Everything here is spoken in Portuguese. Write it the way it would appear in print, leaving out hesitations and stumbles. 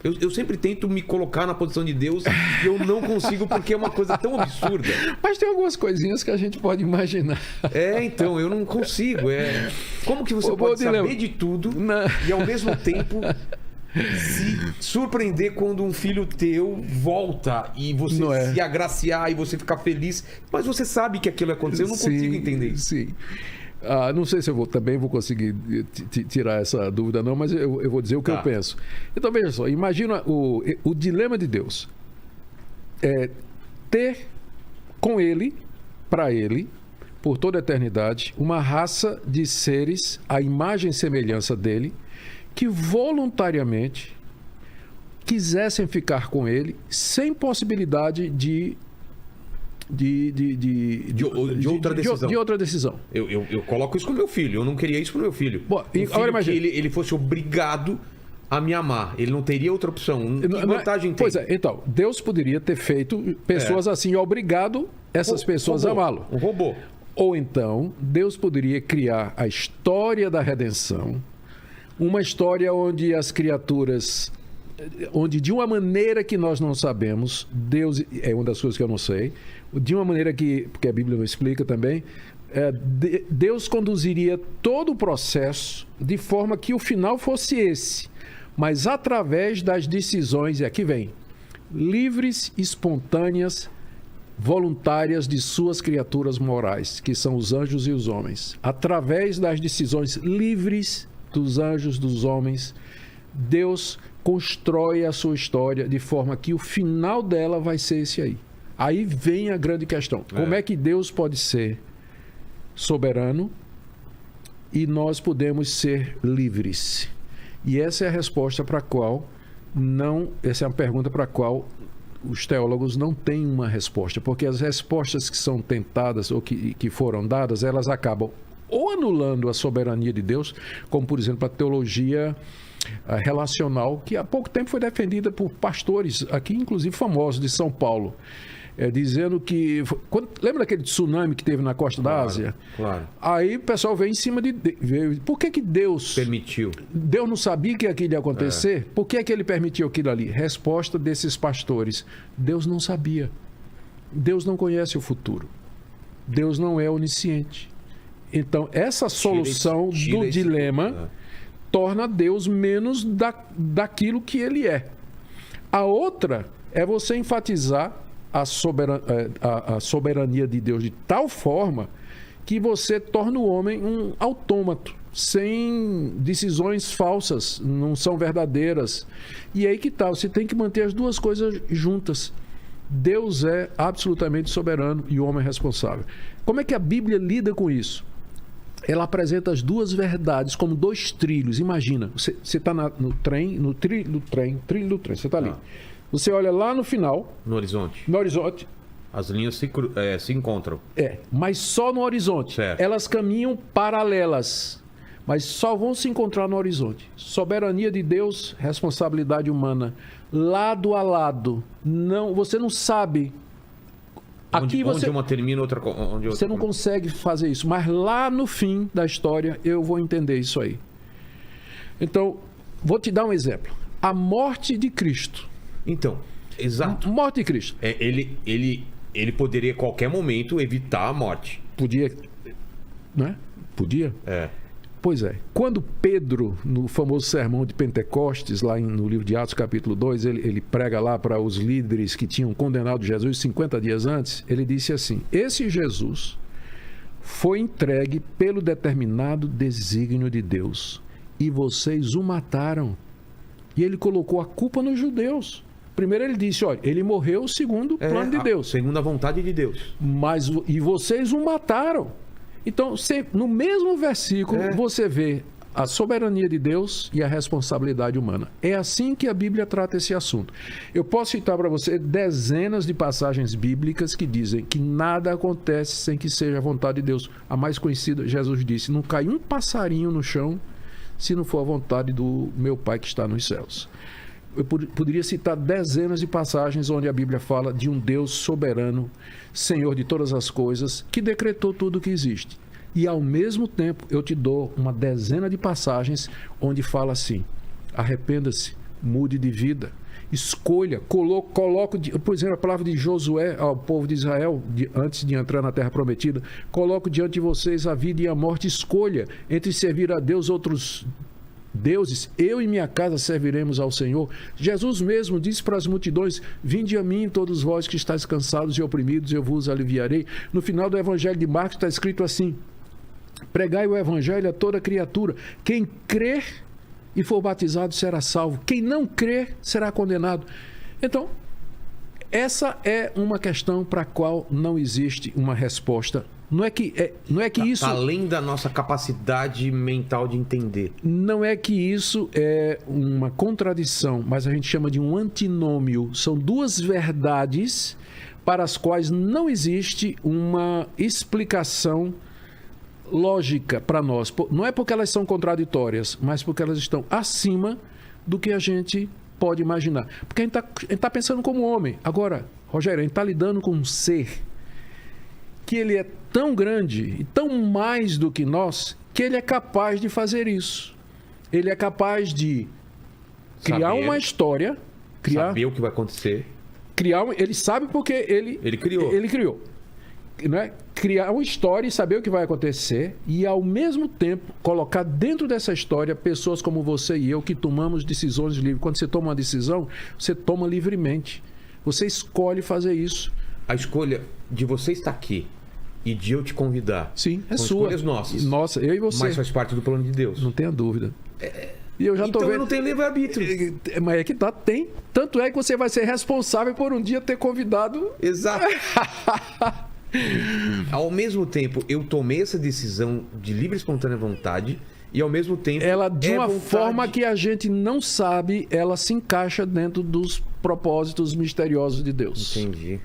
Eu sempre tento me colocar na posição de Deus e eu não consigo porque é uma coisa tão absurda. Mas tem algumas coisinhas que a gente pode imaginar. Então, eu não consigo. Como que você pode saber de tudo e ao mesmo tempo se surpreender quando um filho teu volta e você se agraciar e você ficar feliz, mas você sabe que aquilo aconteceu? Eu não consigo entender isso. Sim. Não sei se eu também vou conseguir tirar essa dúvida, não, mas eu vou dizer o que eu penso. Então, veja só, imagina o dilema de Deus. Ter com ele, para ele, por toda a eternidade, uma raça de seres à imagem e semelhança dele, que voluntariamente quisessem ficar com ele, sem possibilidade de outra decisão. Eu coloco isso com meu filho. Eu não queria isso pro meu filho. Bom, agora imagina que ele fosse obrigado a me amar. Ele não teria outra opção. Que vantagem tem? Pois é, então, Deus poderia ter feito pessoas assim, obrigado essas pessoas a amá-lo. Um robô. Ou então, Deus poderia criar a história da redenção, uma história onde as criaturas, onde de uma maneira que nós não sabemos, Deus, é uma das coisas que eu não sei, de uma maneira que, porque a Bíblia não explica também, Deus conduziria todo o processo de forma que o final fosse esse, mas através das decisões, e aqui vem, livres, espontâneas, voluntárias de suas criaturas morais, que são os anjos e os homens. Através das decisões livres dos anjos, dos homens, Deus constrói a sua história de forma que o final dela vai ser esse aí. Aí vem a grande questão. Como é que Deus pode ser soberano e nós podemos ser livres? E essa é a resposta para a qual essa é uma pergunta para a qual os teólogos não têm uma resposta, porque as respostas que são tentadas ou que foram dadas, elas acabam ou anulando a soberania de Deus, como por exemplo a teologia relacional, que há pouco tempo foi defendida por pastores aqui, inclusive famosos de São Paulo, dizendo que... lembra daquele tsunami que teve na costa da Ásia? Claro. Aí o pessoal veio em cima de... Por que Deus... permitiu? Deus não sabia que aquilo ia acontecer? Por que ele permitiu aquilo ali? Resposta desses pastores: Deus não sabia. Deus não conhece o futuro. Deus não é onisciente. Então, essa solução do dilema torna Deus menos daquilo que ele é. A outra é você enfatizar a soberania de Deus de tal forma que você torna o homem um autômato, sem decisões falsas, não são verdadeiras. E aí que tal? Você tem que manter as duas coisas juntas. Deus é absolutamente soberano e o homem é responsável. Como é que a Bíblia lida com isso? Ela apresenta as duas verdades como dois trilhos. Imagina, você está no trilho do trem, você está ali. Você olha lá no final... No horizonte. As linhas se encontram. Mas só no horizonte. Certo. Elas caminham paralelas, mas só vão se encontrar no horizonte. Soberania de Deus, responsabilidade humana. Lado a lado. Você não sabe... Onde uma termina, outra... Você não consegue fazer isso. Mas lá no fim da história, eu vou entender isso aí. Então, vou te dar um exemplo. A morte de Cristo. Então, exato. Morte de Cristo. Ele poderia, a qualquer momento, evitar a morte. Podia, né? Podia? Pois é. Quando Pedro, no famoso sermão de Pentecostes, lá no livro de Atos, capítulo 2, ele prega lá para os líderes que tinham condenado Jesus 50 dias antes, ele disse assim: esse Jesus foi entregue pelo determinado desígnio de Deus e vocês o mataram. E ele colocou a culpa nos judeus. Primeiro ele disse, olha, ele morreu segundo o plano de Deus. Segundo a vontade de Deus. E vocês o mataram. Então, no mesmo versículo, você vê a soberania de Deus e a responsabilidade humana. É assim que a Bíblia trata esse assunto. Eu posso citar para você dezenas de passagens bíblicas que dizem que nada acontece sem que seja a vontade de Deus. A mais conhecida, Jesus disse, não cai um passarinho no chão se não for a vontade do meu Pai que está nos céus. Eu poderia citar dezenas de passagens onde a Bíblia fala de um Deus soberano, Senhor de todas as coisas, que decretou tudo o que existe. E ao mesmo tempo eu te dou uma dezena de passagens onde fala assim: arrependa-se, mude de vida. Escolha, coloque, por exemplo, a palavra de Josué ao povo de Israel, antes de entrar na terra prometida: coloco diante de vocês a vida e a morte, escolha entre servir a Deus outros deuses, eu e minha casa serviremos ao Senhor. Jesus mesmo disse para as multidões: vinde a mim todos vós que estáis cansados e oprimidos, eu vos aliviarei. No final do Evangelho de Marcos está escrito assim: pregai o Evangelho a toda criatura, quem crer e for batizado será salvo, quem não crer será condenado. Então, essa é uma questão para a qual não existe uma resposta. Não é que isso... Além da nossa capacidade mental de entender. Não é que isso é uma contradição, mas a gente chama de um antinômio. São duas verdades para as quais não existe uma explicação lógica para nós. Não é porque elas são contraditórias, mas porque elas estão acima do que a gente pode imaginar. Porque a gente está pensando como homem. Agora, Rogério, a gente está lidando com um ser que ele é tão grande e tão mais do que nós, que ele é capaz de fazer isso. Ele é capaz de criar uma história, saber o que vai acontecer. Ele sabe porque ele criou. Não é? Criar uma história e saber o que vai acontecer, e ao mesmo tempo colocar dentro dessa história pessoas como você e eu, que tomamos decisões livres. Quando você toma uma decisão, você toma livremente. Você escolhe fazer isso. A escolha de você estar aqui e de eu te convidar, sim, é são sua. Escolhas nossas. Nossa, eu e você. Mas faz parte do plano de Deus. Não tenha dúvida. E eu já então vendo... eu não tenho livre-arbítrio. Mas é que tá, tem. Tanto é que você vai ser responsável por um dia ter convidado. Exato. Ao mesmo tempo, eu tomei essa decisão de livre e espontânea vontade, e ao mesmo tempo... Ela, de uma forma que a gente não sabe, ela se encaixa dentro dos propósitos misteriosos de Deus. Entendi.